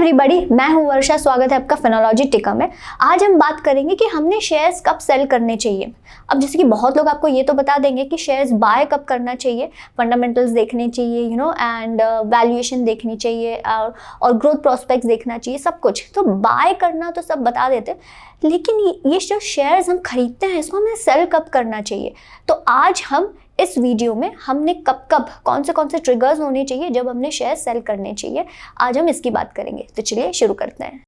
Everybody, मैं हूं वर्षा। स्वागत है आपका फिनोलॉजी टिका में। आज हम बात करेंगे कि हमने शेयर्स कब सेल करने चाहिए। अब जैसे कि बहुत लोग आपको ये तो बता देंगे कि शेयर्स बाय कब करना चाहिए, फंडामेंटल्स देखने चाहिए एंड वैल्यूएशन देखनी चाहिए और ग्रोथ प्रोस्पेक्ट्स देखना चाहिए, सब कुछ। तो बाय करना तो सब बता देते, लेकिन ये जो शेयर्स हम खरीदते हैं इसको हमें सेल कब करना चाहिए। तो आज हम इस वीडियो में हमने कब कौन से ट्रिगर्स होने चाहिए जब हमने शेयर सेल करने चाहिए, आज हम इसकी बात करेंगे। तो चलिए शुरू करते हैं।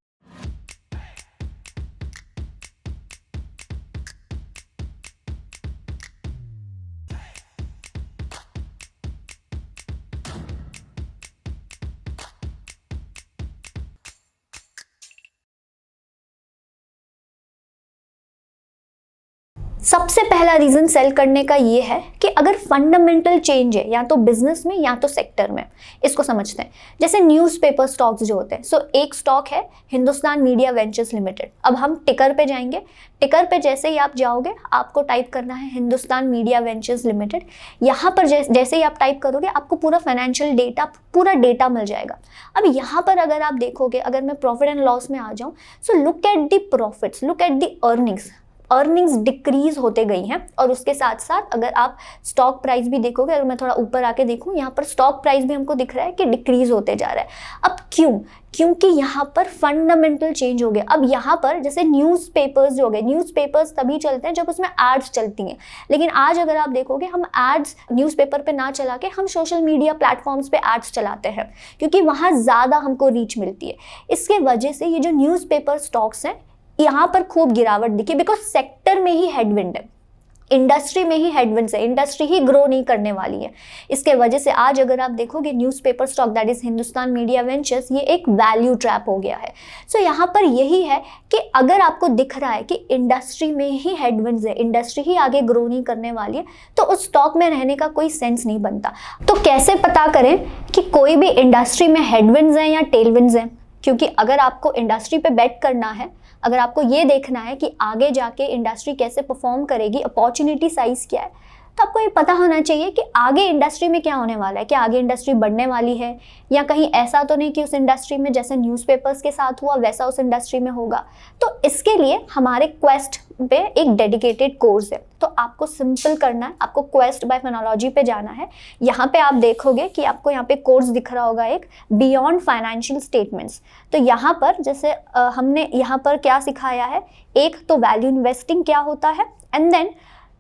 सबसे पहला रीजन सेल करने का ये है कि अगर फंडामेंटल चेंज है या तो बिजनेस में या तो सेक्टर में। इसको समझते हैं। जैसे न्यूज़पेपर स्टॉक्स जो होते हैं, एक स्टॉक है हिंदुस्तान मीडिया वेंचर्स लिमिटेड। अब हम टिकर पे जाएंगे। टिकर पे जैसे ही आप जाओगे आपको टाइप करना है हिंदुस्तान मीडिया वेंचर्स लिमिटेड। यहाँ पर जैसे ही आप टाइप करोगे आपको पूरा फाइनेंशियल डेटा, पूरा डेटा मिल जाएगा। अब यहाँ पर अगर आप देखोगे, अगर मैं प्रॉफिट एंड लॉस में आ जाऊँ, so look at the profits, look at the earnings decrease होते गई हैं। और उसके साथ साथ अगर आप स्टॉक प्राइस भी देखोगे, अगर मैं थोड़ा ऊपर आके देखूं, यहाँ पर स्टॉक प्राइस भी हमको दिख रहा है कि डिक्रीज होते जा रहा है। अब क्योंकि यहाँ पर फंडामेंटल चेंज हो गया। अब यहाँ पर जैसे न्यूज़पेपर्स जो हो गए, न्यूज़पेपर्स तभी चलते हैं जब उसमें एड्स चलती हैं, लेकिन आज अगर आप देखोगे हम एड्स न्यूज़पेपर पे ना चला के हम सोशल मीडिया प्लेटफॉर्म्स पे एड्स चलाते हैं, क्योंकि वहाँ ज़्यादा हमको रीच मिलती है। इसके वजह से ये जो न्यूज़पेपर स्टॉक्स हैं यहाँ पर खूब गिरावट दिखी, बिकॉज सेक्टर में ही हेडविंड है, इंडस्ट्री में ही हेडविंड्स है, इंडस्ट्री ही ग्रो नहीं करने वाली है। इसके वजह से आज अगर आप देखोगे newspaper stock that is Hindustan media ventures, ये एक वैल्यू ट्रैप हो गया है। सो यहाँ पर यही है कि अगर आपको दिख रहा है कि इंडस्ट्री में ही हेडविंड्स है, इंडस्ट्री ही आगे ग्रो नहीं करने वाली है, तो उस स्टॉक में रहने का कोई सेंस नहीं बनता। तो कैसे पता करें कि कोई भी इंडस्ट्री में हेडविंड्स हैं या टेलविंड्स हैं? क्योंकि अगर आपको इंडस्ट्री पे बेट करना है, अगर आपको ये देखना है कि आगे जाके इंडस्ट्री कैसे परफॉर्म करेगी, अपॉर्चुनिटी साइज क्या है, तो आपको ये पता होना चाहिए कि आगे इंडस्ट्री में क्या होने वाला है। क्या आगे इंडस्ट्री बढ़ने वाली है, या कहीं ऐसा तो नहीं कि उस इंडस्ट्री में जैसे न्यूज़पेपर्स के साथ हुआ वैसा उस इंडस्ट्री में होगा। तो इसके लिए हमारे क्वेस्ट पे एक डेडिकेटेड कोर्स है। तो आपको सिंपल करना है, आपको क्वेस्ट बाय फिनोलॉजी पे जाना है। यहाँ पे आप देखोगे कि आपको यहाँ पे कोर्स दिख रहा होगा, एक बियॉन्ड फाइनेंशियल स्टेटमेंट्स। तो यहाँ पर जैसे हमने यहाँ पर क्या सिखाया है, एक तो वैल्यू इन्वेस्टिंग क्या होता है, एंड देन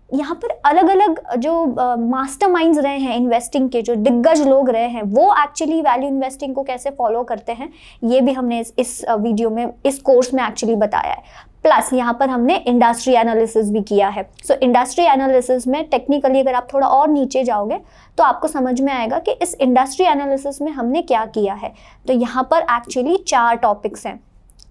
यहाँ पर अलग अलग जो मास्टरमाइंड्स रहे हैं इन्वेस्टिंग के, जो दिग्गज लोग रहे हैं, वो एक्चुअली वैल्यू इन्वेस्टिंग को कैसे फॉलो करते हैं, ये भी हमने इस वीडियो में, इस कोर्स में एक्चुअली बताया है। प्लस यहाँ पर हमने इंडस्ट्री एनालिसिस भी किया है। सो इंडस्ट्री एनालिसिस में टेक्निकली अगर आप थोड़ा और नीचे जाओगे तो आपको समझ में आएगा कि इस इंडस्ट्री एनालिसिस में हमने क्या किया है। तो यहाँ पर एक्चुअली 4 टॉपिक्स हैं।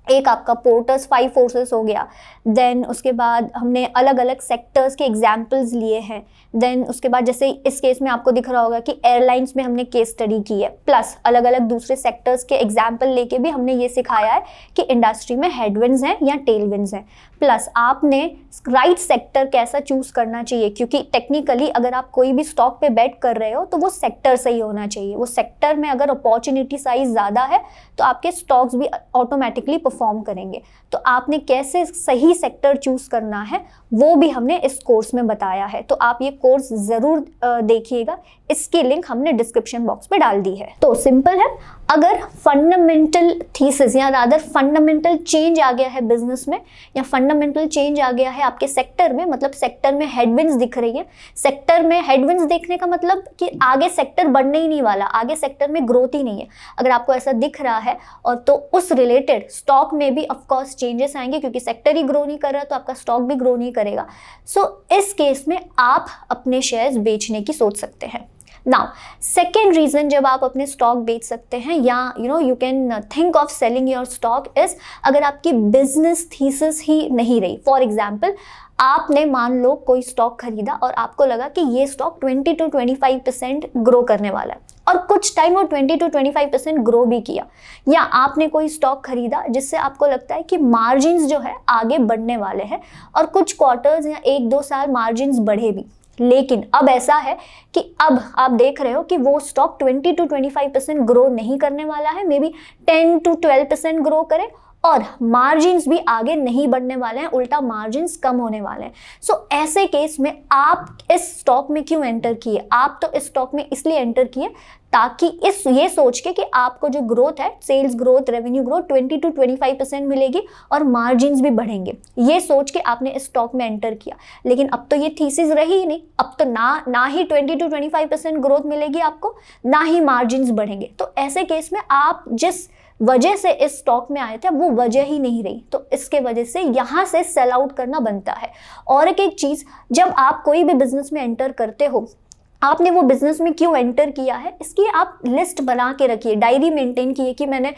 एक आपका पोर्टर्स 5 फोर्सेस हो गया, देन उसके बाद हमने अलग अलग सेक्टर्स के एग्जाम्पल्स लिए हैं, देन उसके बाद जैसे इस केस में आपको दिख रहा होगा कि एयरलाइंस में हमने केस स्टडी की है, प्लस अलग अलग दूसरे सेक्टर्स के एग्जाम्पल लेके भी हमने ये सिखाया है कि इंडस्ट्री में हेडविंड्स हैं या टेलविंड्स हैं। प्लस आपने राइट सेक्टर कैसा चूज करना चाहिए, क्योंकि टेक्निकली अगर आप कोई भी स्टॉक पे बेट कर रहे हो तो वो सेक्टर सही होना चाहिए। वो सेक्टर में अगर अपॉर्चुनिटी साइज ज़्यादा है तो आपके स्टॉक्स भी ऑटोमेटिकली परफॉर्म करेंगे। तो आपने कैसे सही सेक्टर चूज करना है वो भी हमने इस कोर्स में बताया है। तो आप ये कोर्स ज़रूर देखिएगा, इसकी लिंक हमने डिस्क्रिप्शन बॉक्स में डाल दी है। तो सिंपल है, अगर फंडामेंटल थीसिस या रादर फंडामेंटल चेंज आ गया है बिजनेस में, या फंडामेंटल चेंज आ गया है आपके सेक्टर में, मतलब सेक्टर में हेडविंड्स दिख रही है। सेक्टर में हेडविंड्स देखने का मतलब कि आगे सेक्टर बढ़ने ही नहीं वाला, आगे सेक्टर में ग्रोथ ही नहीं है। अगर आपको ऐसा दिख रहा है और तो उस रिलेटेड स्टॉक में भी ऑफकोर्स चेंजेस आएंगे, क्योंकि सेक्टर ही ग्रो नहीं कर रहा तो आपका स्टॉक भी ग्रो नहीं करेगा। सो इस केस में आप अपने शेयर्स बेचने की सोच सकते हैं। नाउ सेकेंड रीजन जब आप अपने स्टॉक बेच सकते हैं, या you can think of selling your stock is, अगर आपकी बिजनेस थीसिस ही नहीं रही। फॉर एग्जाम्पल, आपने मान लो कोई स्टॉक खरीदा और आपको लगा कि ये स्टॉक 20 to 25% ग्रो करने वाला है, और कुछ टाइम वो 20 to 25% ग्रो भी किया। या आपने कोई स्टॉक खरीदा जिससे आपको लगता है कि मार्जिन्स जो है आगे बढ़ने वाले हैं, और कुछ क्वार्टर्स या 1-2 साल मार्जिन्स बढ़े भी। लेकिन अब ऐसा है कि अब आप देख रहे हो कि वो स्टॉक 20 to 25% ग्रो नहीं करने वाला है, मे बी 10 to 12% ग्रो करे, और मार्जिन्स भी आगे नहीं बढ़ने वाले हैं, उल्टा मार्जिन्स कम होने वाले हैं। सो ऐसे केस में आप इस स्टॉक में क्यों एंटर किए? आप तो इस स्टॉक में इसलिए एंटर किए ताकि ये सोच के कि आपको जो ग्रोथ है, sales growth, revenue growth 20 to 25% मिलेगी और मार्जिन्स भी बढ़ेंगे, ये सोच के आपने इस स्टॉक में एंटर किया। लेकिन अब तो ये थीसिस रही ही नहीं, अब तो ना ही 20 to 25% ग्रोथ मिलेगी आपको, ना ही मार्जिन्स बढ़ेंगे। तो ऐसे केस में आप जिस वजह से इस स्टॉक में आए थे वो वजह ही नहीं रही, तो इसके वजह से यहाँ से सेल आउट करना बनता है। और एक चीज़, जब आप कोई भी बिजनेस में एंटर करते हो, आपने वो बिजनेस में क्यों एंटर किया है इसकी आप लिस्ट बना के रखिए, डायरी मेंटेन किए कि मैंने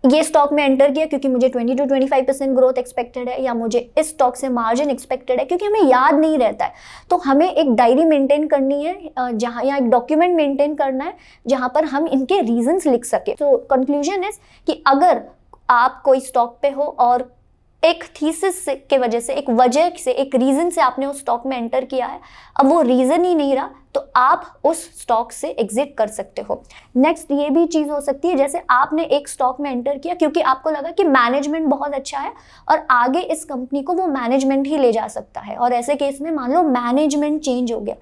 ये स्टॉक में एंटर किया क्योंकि मुझे 20 to 25% ग्रोथ एक्सपेक्टेड है, या मुझे इस स्टॉक से मार्जिन एक्सपेक्टेड है, क्योंकि हमें याद नहीं रहता है। तो हमें एक डायरी मेंटेन करनी है, जहाँ या एक डॉक्यूमेंट मेंटेन करना है जहाँ पर हम इनके रीजंस लिख सके। तो कंक्लूजन इज कि अगर आप कोई स्टॉक पे हो और एक थीसिस के वजह से, एक वजह से, एक रीज़न से आपने उस स्टॉक में एंटर किया है, अब वो रीज़न ही नहीं रहा, तो आप उस स्टॉक से एग्जिट कर सकते हो। नेक्स्ट ये भी चीज़ हो सकती है, जैसे आपने एक स्टॉक में एंटर किया क्योंकि आपको लगा कि मैनेजमेंट बहुत अच्छा है और आगे इस कंपनी को वो मैनेजमेंट ही ले जा सकता है, और ऐसे केस में मान लो मैनेजमेंट चेंज हो गया।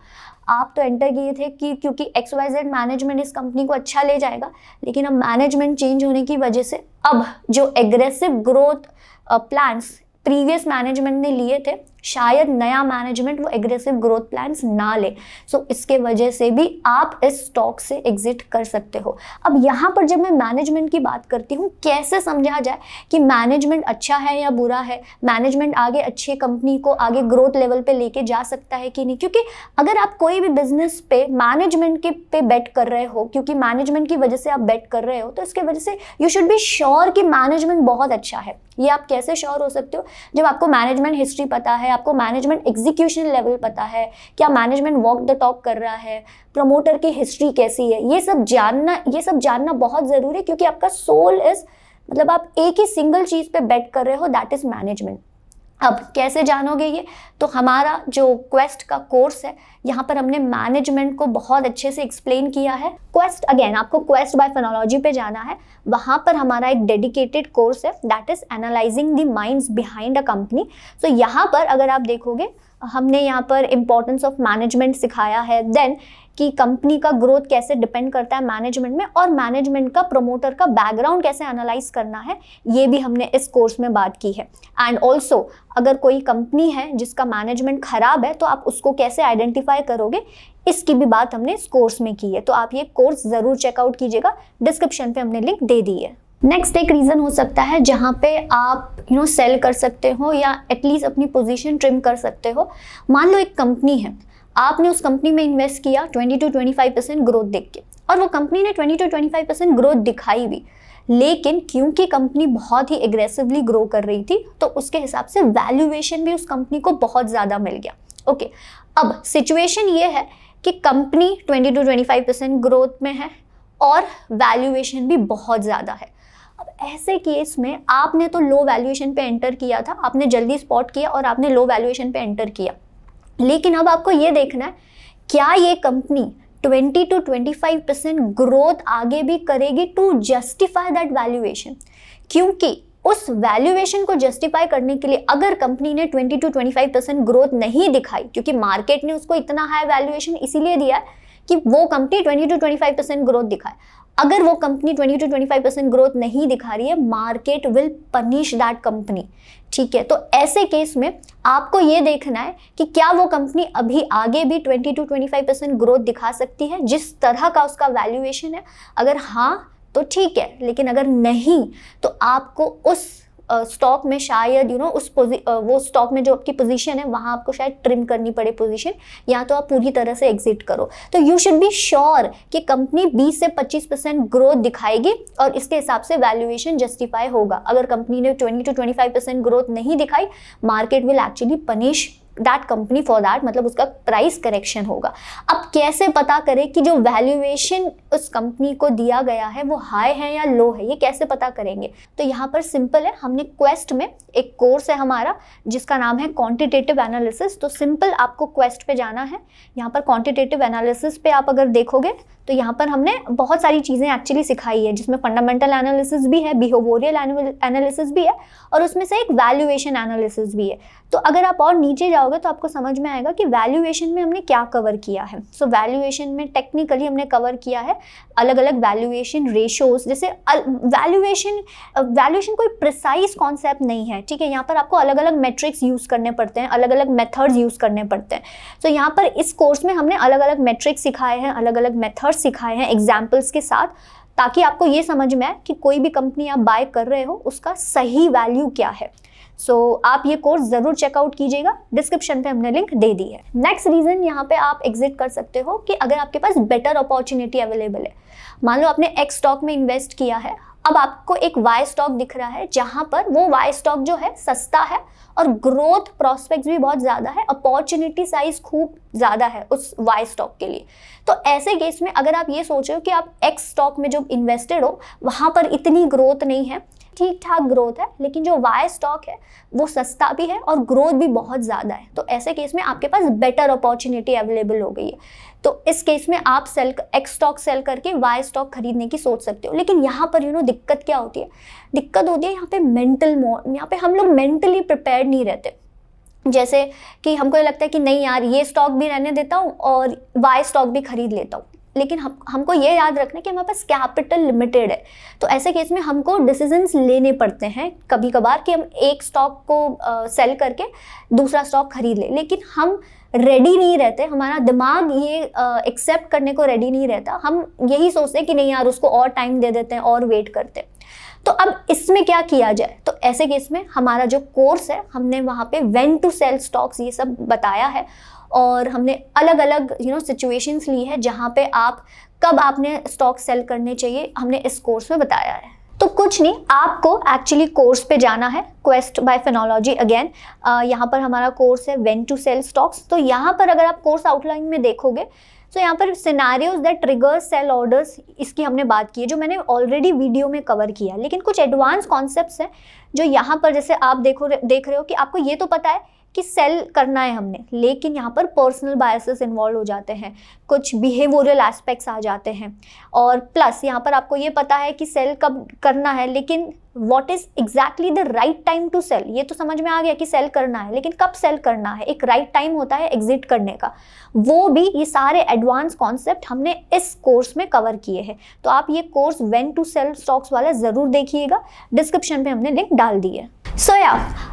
आप तो एंटर किए थे कि क्योंकि XYZ मैनेजमेंट इस कंपनी को अच्छा ले जाएगा, लेकिन अब मैनेजमेंट चेंज होने की वजह से अब जो aggressive growth plans previous management ने लिए थे, शायद नया मैनेजमेंट वो एग्रेसिव ग्रोथ प्लान्स ना ले। सो इसके वजह से भी आप इस स्टॉक से एग्जिट कर सकते हो। अब यहाँ पर जब मैं मैनेजमेंट की बात करती हूँ, कैसे समझा जाए कि मैनेजमेंट अच्छा है या बुरा है, मैनेजमेंट आगे अच्छी कंपनी को आगे ग्रोथ लेवल पे लेके जा सकता है कि नहीं? क्योंकि अगर आप कोई भी बिजनेस पे मैनेजमेंट के पे बेट कर रहे हो, क्योंकि मैनेजमेंट की वजह से आप बेट कर रहे हो, तो इसके वजह से यू शुड बी श्योर कि मैनेजमेंट बहुत अच्छा है। ये आप कैसे श्योर हो सकते हो? जब आपको मैनेजमेंट हिस्ट्री पता है, आपको मैनेजमेंट एग्जीक्यूशन लेवल पता है, क्या मैनेजमेंट वॉक द टॉक कर रहा है, प्रमोटर की हिस्ट्री कैसी है, ये सब जानना बहुत ज़रूरी है, क्योंकि आपका सोल इज, मतलब आप एक ही सिंगल चीज़ पे बेट कर रहे हो, दैट इज़ मैनेजमेंट। अब कैसे जानोगे ये? तो हमारा जो क्वेस्ट का कोर्स है, यहाँ पर हमने मैनेजमेंट को बहुत अच्छे से एक्सप्लेन किया है। क्वेस्ट, अगेन आपको क्वेस्ट बाय फिनोलॉजी पे जाना है, वहाँ पर हमारा एक डेडिकेटेड कोर्स है, that is analysing the minds behind a company. तो यहाँ पर अगर आप देखोगे, हमने यहाँ पर इम्पोर्टेंस ऑफ मैनेजमेंट सिखाया है, देन कि कंपनी का ग्रोथ कैसे डिपेंड करता है मैनेजमेंट में, और मैनेजमेंट का, प्रमोटर का बैकग्राउंड कैसे एनालाइज करना है, ये भी हमने इस कोर्स में बात की है। एंड ऑल्सो अगर कोई कंपनी है जिसका मैनेजमेंट खराब है, तो आप उसको कैसे आइडेंटिफाई करोगे, इसकी भी बात हमने इस कोर्स में की है। तो आप ये कोर्स ज़रूर चेकआउट कीजिएगा, डिस्क्रिप्शन पे हमने लिंक दे दी है। नेक्स्ट एक रीज़न हो सकता है जहाँ पे आप सेल कर सकते हो या एटलीस्ट अपनी पोजीशन ट्रिम कर सकते हो। मान लो एक कंपनी है, आपने उस कंपनी में इन्वेस्ट किया 20 to 25% ग्रोथ देख के, और वो कंपनी ने 20 to 25% ग्रोथ दिखाई भी, लेकिन क्योंकि कंपनी बहुत ही एग्रेसिवली ग्रो कर रही थी, तो उसके हिसाब से वैल्यूएशन भी उस कंपनी को बहुत ज़्यादा मिल गया। ओके, अब सिचुएशन ये है कि कंपनी 20 to 25% ग्रोथ में है और वैल्यूएशन भी बहुत ज़्यादा है। अब ऐसे केस में आपने तो लो वैल्यूएशन पे एंटर किया था, आपने जल्दी स्पॉट किया और आपने लो वैल्यूएशन पे एंटर किया, लेकिन अब आपको ये देखना है क्या ये कंपनी 20 to 25% ग्रोथ आगे भी करेगी टू जस्टिफाई दैट वैल्यूएशन। क्योंकि उस वैल्यूएशन को जस्टिफाई करने के लिए अगर कंपनी ने 20 to 25% ग्रोथ नहीं दिखाई, क्योंकि मार्केट ने उसको इतना हाई वैल्यूएशन इसीलिए दिया है कि वो कंपनी 20 to 25% ग्रोथ दिखाए, अगर वो कंपनी 20 to 25% ग्रोथ नहीं दिखा रही है, market will punish that company. ठीक है, तो ऐसे केस में आपको ये देखना है कि क्या वो कंपनी अभी आगे भी 20 to 25% ग्रोथ दिखा सकती है जिस तरह का उसका वैल्यूएशन है। अगर हाँ तो ठीक है, लेकिन अगर नहीं तो आपको उस स्टॉक में शायद वो स्टॉक में जो आपकी पोजीशन है वहाँ आपको शायद ट्रिम करनी पड़े पोजीशन, या तो आप पूरी तरह से एग्जिट करो। तो यू शुड बी श्योर कि कंपनी 20 से 25% ग्रोथ दिखाएगी और इसके हिसाब से वैल्यूएशन जस्टिफाई होगा। अगर कंपनी ने 20 to 25% ग्रोथ नहीं दिखाई, market will actually punish that company for that, मतलब उसका प्राइस करेक्शन होगा। अब कैसे पता करें कि जो वैल्यूएशन उस कंपनी को दिया गया है वो हाई है या लो है, ये कैसे पता करेंगे? तो यहाँ पर सिंपल है, हमने क्वेस्ट में एक कोर्स है हमारा जिसका नाम है क्वांटिटेटिव एनालिसिस। तो सिंपल आपको क्वेस्ट पे जाना है। यहाँ पर क्वांटिटेटिव एनालिसिस पे आप अगर देखोगे तो यहाँ पर हमने बहुत सारी चीज़ें एक्चुअली सिखाई है, जिसमें फंडामेंटल एनालिसिस भी है, बिहेवियरल एनालिसिस भी है, और उसमें से एक वैल्यूएशन एनालिसिस भी है। तो अगर आप और नीचे जाओगे तो आपको समझ में आएगा कि वैल्यूएशन में हमने क्या कवर किया है। सो वैल्यूएशन में टेक्निकली हमने कवर किया है अलग अलग वैल्यूएशन रेशोज। जैसे वैल्यूएशन कोई प्रिसाइज कॉन्सेप्ट नहीं है, ठीक है। यहाँ पर आपको अलग अलग मेट्रिक्स यूज़ करने पड़ते हैं, अलग अलग मेथड्स यूज़ करने पड़ते हैं। तो यहाँ पर इस कोर्स में हमने अलग अलग मेट्रिक्स सिखाए हैं, अलग अलग मेथड्स सिखाए हैं एग्जाम्पल्स के साथ, ताकि आपको ये समझ में आए कि कोई भी कंपनी आप बाय कर रहे हो उसका सही वैल्यू क्या है। आप ये कोर्स ज़रूर चेकआउट कीजिएगा, डिस्क्रिप्शन पे हमने लिंक दे दी है। नेक्स्ट रीज़न यहाँ पे आप एग्जिट कर सकते हो कि अगर आपके पास बेटर अपॉर्चुनिटी अवेलेबल है। मान लो आपने एक्स स्टॉक में इन्वेस्ट किया है, अब आपको एक वाई स्टॉक दिख रहा है जहाँ पर वो वाई स्टॉक जो है सस्ता है और ग्रोथ प्रोस्पेक्ट्स भी बहुत ज़्यादा है, अपॉर्चुनिटी साइज खूब ज़्यादा है उस वाई स्टॉक के लिए। तो ऐसे केस में अगर आप ये सोच रहे हो कि आप एक्स स्टॉक में जो इन्वेस्टेड हो वहाँ पर इतनी ग्रोथ नहीं है, ठीक ठाक ग्रोथ है, लेकिन जो वाई स्टॉक है वो सस्ता भी है और ग्रोथ भी बहुत ज़्यादा है, तो ऐसे केस में आपके पास बेटर अपॉर्चुनिटी अवेलेबल हो गई है। तो इस केस में आप एक्स स्टॉक सेल करके वाई स्टॉक खरीदने की सोच सकते हो। लेकिन यहाँ पर दिक्कत क्या होती है? दिक्कत होती है यहाँ पे यहाँ पे हम लोग मेंटली प्रिपेयर्ड नहीं रहते। जैसे कि हमको ये लगता है कि नहीं यार, ये स्टॉक भी रहने देता हूँ और वाई स्टॉक भी खरीद लेता हूँ, लेकिन हमको ये याद रखना है कि हमारे पास कैपिटल लिमिटेड है। तो ऐसे केस में हमको डिसीजंस लेने पड़ते हैं कभी कभार कि हम एक स्टॉक को सेल करके दूसरा स्टॉक खरीद लें, लेकिन हम रेडी नहीं रहते, हमारा दिमाग ये एक्सेप्ट करने को रेडी नहीं रहता। हम यही सोचते हैं कि नहीं यार, उसको और टाइम दे देते हैं और वेट करते हैं। तो अब इसमें क्या किया जाए? तो ऐसे केस में हमारा जो कोर्स है, हमने वहाँ पे व्हेन टू सेल स्टॉक्स ये सब बताया है, और हमने अलग अलग सिचुएशंस ली है जहाँ पे कब आपने स्टॉक सेल करने चाहिए, हमने इस कोर्स में बताया है। तो कुछ नहीं, आपको एक्चुअली कोर्स पे जाना है, क्वेस्ट बाय फिनोलॉजी अगेन। यहाँ पर हमारा कोर्स है व्हेन टू सेल स्टॉक्स। तो यहाँ पर अगर आप कोर्स आउटलाइन में देखोगे तो यहाँ पर scenarios that trigger sell orders, इसकी हमने बात की है, जो मैंने ऑलरेडी वीडियो में कवर किया। लेकिन कुछ एडवांस कॉन्सेप्ट्स हैं जो यहाँ पर, जैसे आप देख रहे हो कि आपको ये तो पता है कि सेल करना है हमने, लेकिन यहाँ पर पर्सनल बायसेस इन्वॉल्व हो जाते हैं, कुछ बिहेवियरल एस्पेक्ट्स आ जाते हैं, और प्लस यहाँ पर आपको ये पता है कि सेल कब करना है, लेकिन what is exactly the right time to sell, ये तो समझ में आ गया कि सेल करना है, लेकिन कब सेल करना है, एक राइट टाइम होता है एग्जिट करने का, वो भी, ये सारे एडवांस कॉन्सेप्ट हमने इस कोर्स में कवर किए हैं। तो आप ये course when to sell stocks वाला ज़रूर देखिएगा, डिस्क्रिप्शन पे हमने लिंक डाल दी है।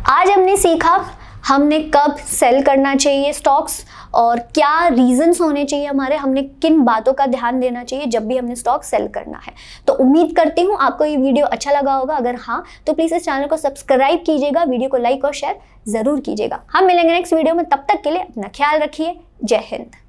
आज हमने सीखा हमने कब सेल करना चाहिए स्टॉक्स और क्या रीजंस होने चाहिए हमारे, हमने किन बातों का ध्यान देना चाहिए जब भी हमने स्टॉक सेल करना है। तो उम्मीद करती हूँ आपको ये वीडियो अच्छा लगा होगा। अगर हाँ तो प्लीज़ इस चैनल को सब्सक्राइब कीजिएगा, वीडियो को लाइक और शेयर ज़रूर कीजिएगा। हम मिलेंगे नेक्स्ट वीडियो में, तब तक के लिए अपना ख्याल रखिए। जय हिंद।